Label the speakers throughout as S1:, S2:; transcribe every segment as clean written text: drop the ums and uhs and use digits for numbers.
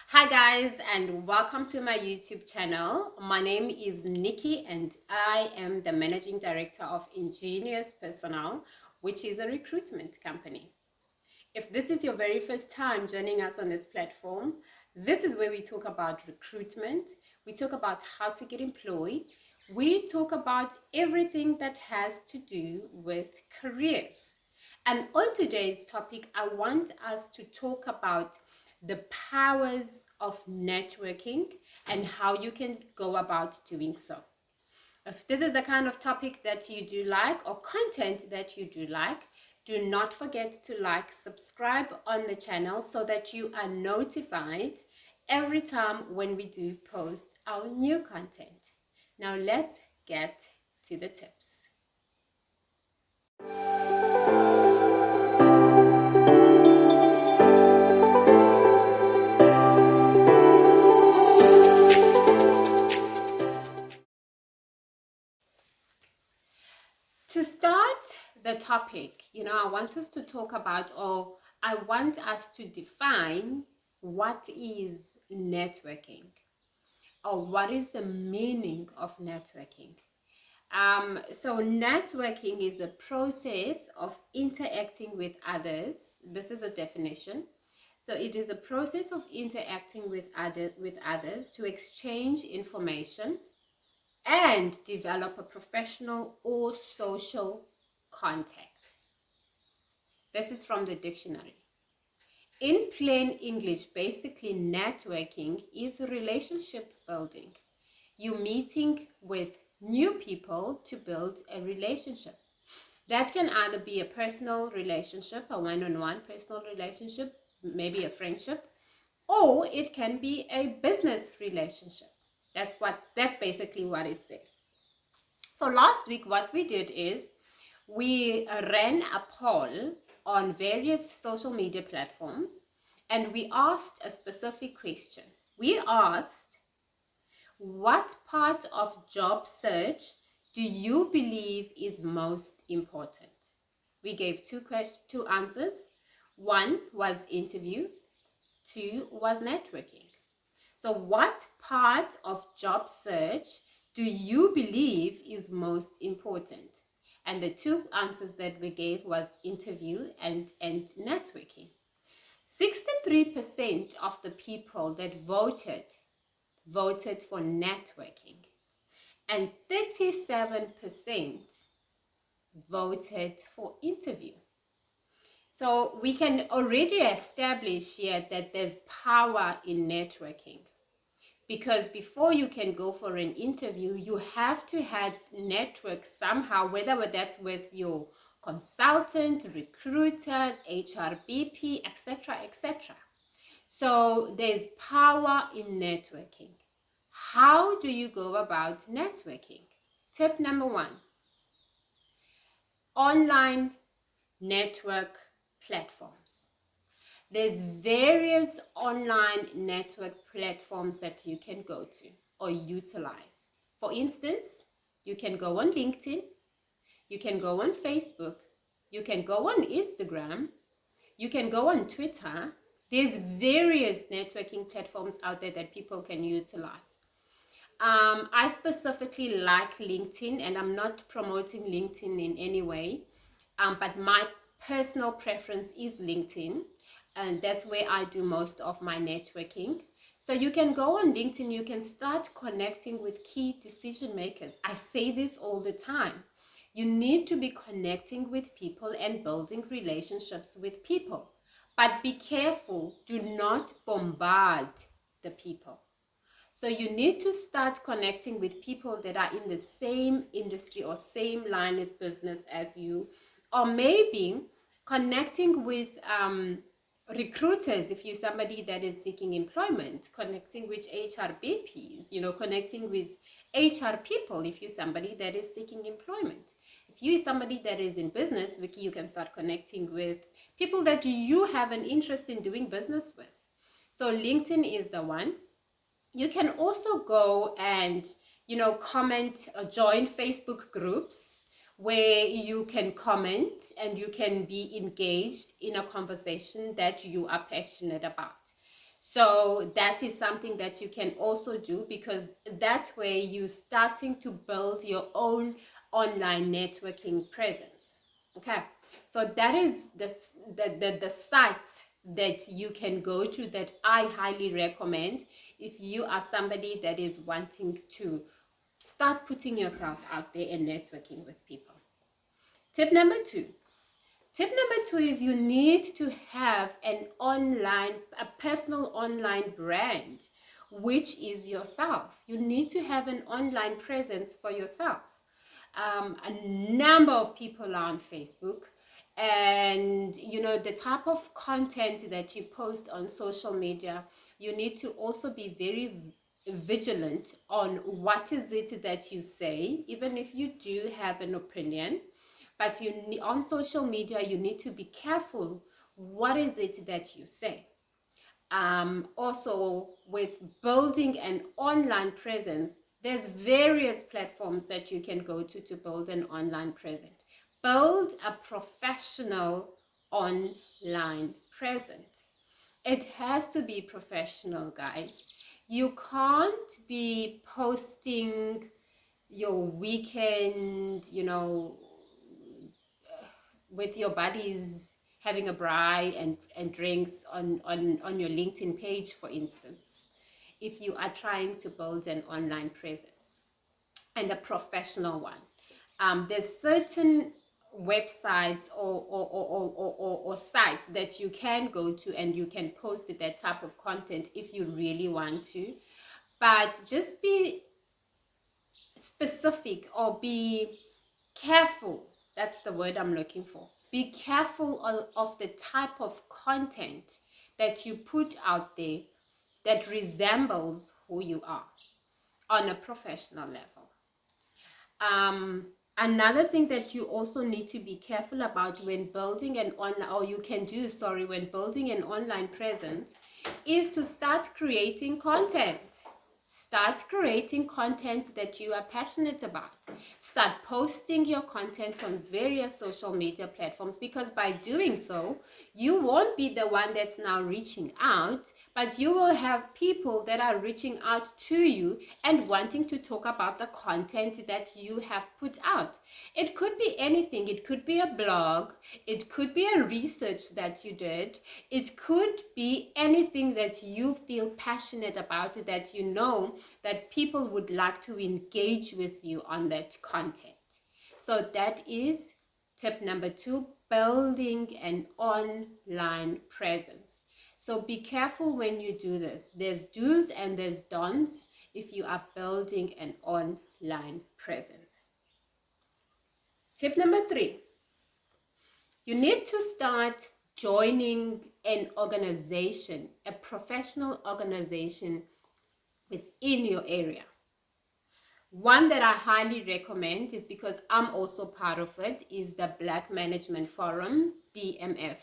S1: Hi guys, and welcome to my YouTube channel. My name is Nikki and I am the Managing Director of Ingenious Personnel, which is a recruitment company. If this is your very first time joining us on this platform, this is where we talk about recruitment, we talk about how to get employed, we talk about everything that has to do with careers. And on today's topic, I want us to talk about the powers of networking and how you can go about doing so. If this is the kind of topic that you do like or content that you do like, do not forget to subscribe on the channel so that you are notified every time when we do post our new content. Now let's get to the tips. To start the topic, I want us to talk about, or I want us to define what is networking, or what is the meaning of networking. So networking is a process of interacting with others. This is a definition. So it is a process of interacting with others to exchange information and develop a professional or social contact. This is from the dictionary. In plain English, basically networking is relationship building. You meeting with new people to build a relationship. That can either be a personal relationship, a one-on-one personal relationship, maybe a friendship, or it can be a business relationship. That's basically what it says. So last week, what we did is we ran a poll on various social media platforms and we asked a specific question. We asked, what part of job search do you believe is most important? We gave two answers. One was interview, two was networking. So what part of job search do you believe is most important? And the two answers that we gave was interview and networking. 63% of the people that voted for networking, and 37% voted for interview. So we can already establish here that there's power in networking. Because before you can go for an interview, you have to have network somehow, whether that's with your consultant, recruiter, HRBP, etc., etc. So there's power in networking. How do you go about networking? Tip number one, online network platforms. There's various online network platforms that you can go to or utilize. For instance, you can go on LinkedIn, you can go on Facebook, you can go on Instagram, you can go on Twitter. There's various networking platforms out there that people can utilize. I specifically like LinkedIn, and I'm not promoting LinkedIn in any way, but my personal preference is LinkedIn, and that's where I do most of my networking. So you can go on LinkedIn, you can start connecting with key decision makers. I say this all the time. You need to be connecting with people and building relationships with people. But be careful, do not bombard the people. So you need to start connecting with people that are in the same industry or same line as business as you, or maybe connecting with recruiters if you're somebody that is seeking employment, connecting with HRBPs, connecting with HR people if you're somebody that is seeking employment. If you're somebody that is in business, Vicky, you can start connecting with people that you have an interest in doing business with. So LinkedIn is the one. You can also go and, comment or join Facebook groups where you can comment and you can be engaged in a conversation that you are passionate about. So that is something that you can also do, because that way you're starting to build your own online networking presence. Okay, so that is the sites that you can go to that I highly recommend if you are somebody that is wanting to start putting yourself out there and networking with people. Tip number two. Tip number two is you need to have a personal online brand, which is yourself. You need to have an online presence for yourself. A number of people are on Facebook, and the type of content that you post on social media, you need to also be very vigilant on what is it that you say, even if you do have an opinion. But on social media, you need to be careful what is it that you say. Also, with building an online presence, there's various platforms that you can go to build an online presence. Build a professional online presence. It has to be professional, guys. You can't be posting your weekend, with your buddies having a braai and drinks on your LinkedIn page, for instance, if you are trying to build an online presence and a professional one. There's certain websites or sites that you can go to and you can post that type of content if you really want to. But just be specific, or be careful. That's the word I'm looking for. Be careful of the type of content that you put out there that resembles who you are on a professional level. Another thing that you also need to be careful about when building an online, or you can do, sorry, when building an online presence, is to start creating content. Start creating content that you are passionate about. Start posting your content on various social media platforms, because by doing so, you won't be the one that's now reaching out, but you will have people that are reaching out to you and wanting to talk about the content that you have put out. It could be anything. It could be a blog. It could be a research that you did. It could be anything that you feel passionate about, that you know that people would like to engage with you on that content. So that is tip number two, building an online presence. So be careful when you do this. There's do's and there's don'ts if you are building an online presence. Tip number three, you need to start joining an organization, a professional organization within your area. One that I highly recommend is, because I'm also part of it, is the Black Management Forum, BMF.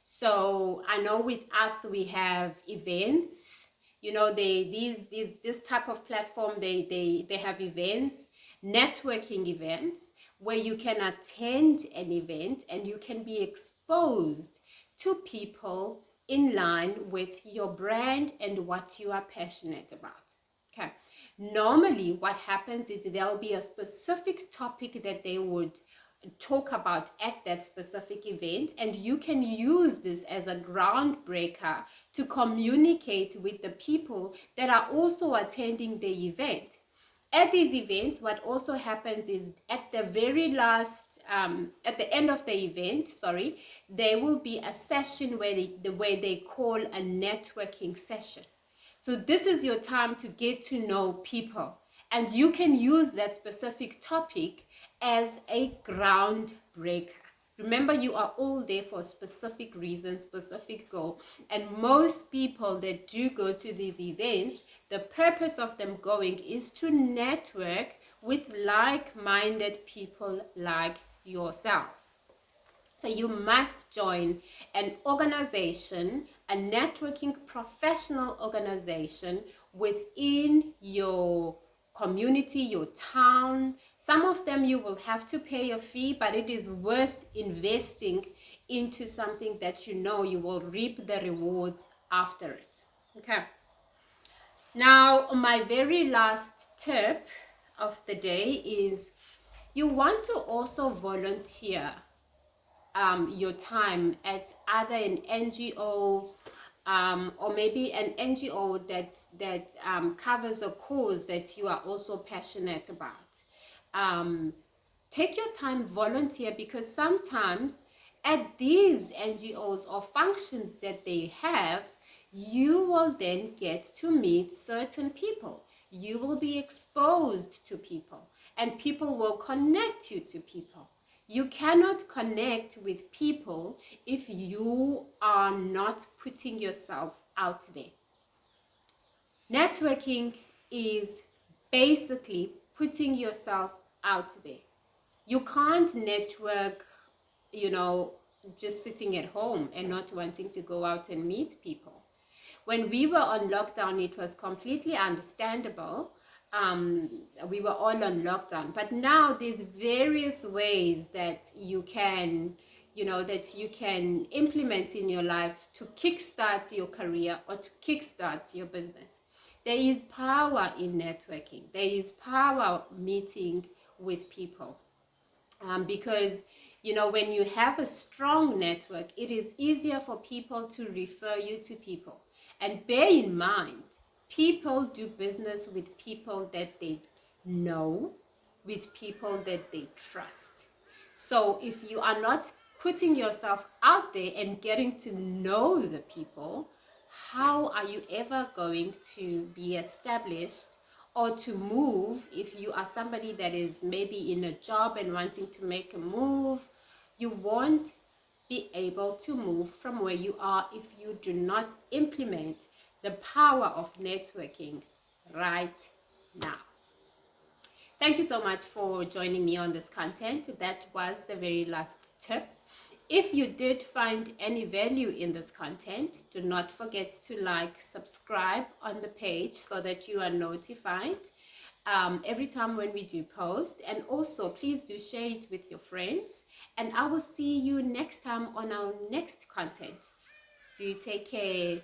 S1: So I know with us we have events. This type of platform, they have events, networking events, where you can attend an event and you can be exposed to people in line with your brand and what you are passionate about. Okay. Normally what happens is there'll be a specific topic that they would talk about at that specific event, and you can use this as a groundbreaker to communicate with the people that are also attending the event. At these events, what also happens is at the very last, at the end of the event, there will be a session where they call a networking session. So this is your time to get to know people, and you can use that specific topic as a groundbreaker. Remember, you are all there for a specific reason, specific goal. And most people that do go to these events, the purpose of them going is to network with like-minded people like yourself. So you must join an organization, a networking professional organization within your community, your town. Some of them you will have to pay a fee, but it is worth investing into something that you know you will reap the rewards after it. Okay. Now, my very last tip of the day is you want to also volunteer your time at either an NGO or maybe an NGO that covers a cause that you are also passionate about. Take your time, volunteer, because sometimes at these NGOs or functions that they have, you will then get to meet certain people. You will be exposed to people, and people will connect you to people. You cannot connect with people if you are not putting yourself out there. Networking is basically putting yourself out there. You can't network, just sitting at home and not wanting to go out and meet people. When we were on lockdown, it was completely understandable. We were all on lockdown, but now there's various ways that you can implement in your life to kickstart your career or to kickstart your business. There is power in networking. There is power meeting with people. Because when you have a strong network, it is easier for people to refer you to people. And bear in mind, people do business with people that they know, with people that they trust. So if you are not putting yourself out there and getting to know the people, how are you ever going to be established or to move? If you are somebody that is maybe in a job and wanting to make a move, you won't be able to move from where you are if you do not implement the power of networking right now. Thank you so much for joining me on this content. That was the very last tip. If you did find any value in this content, do not forget to like, subscribe on the page so that you are notified every time when we do post. And also, please do share it with your friends. And I will see you next time on our next content. Do take care.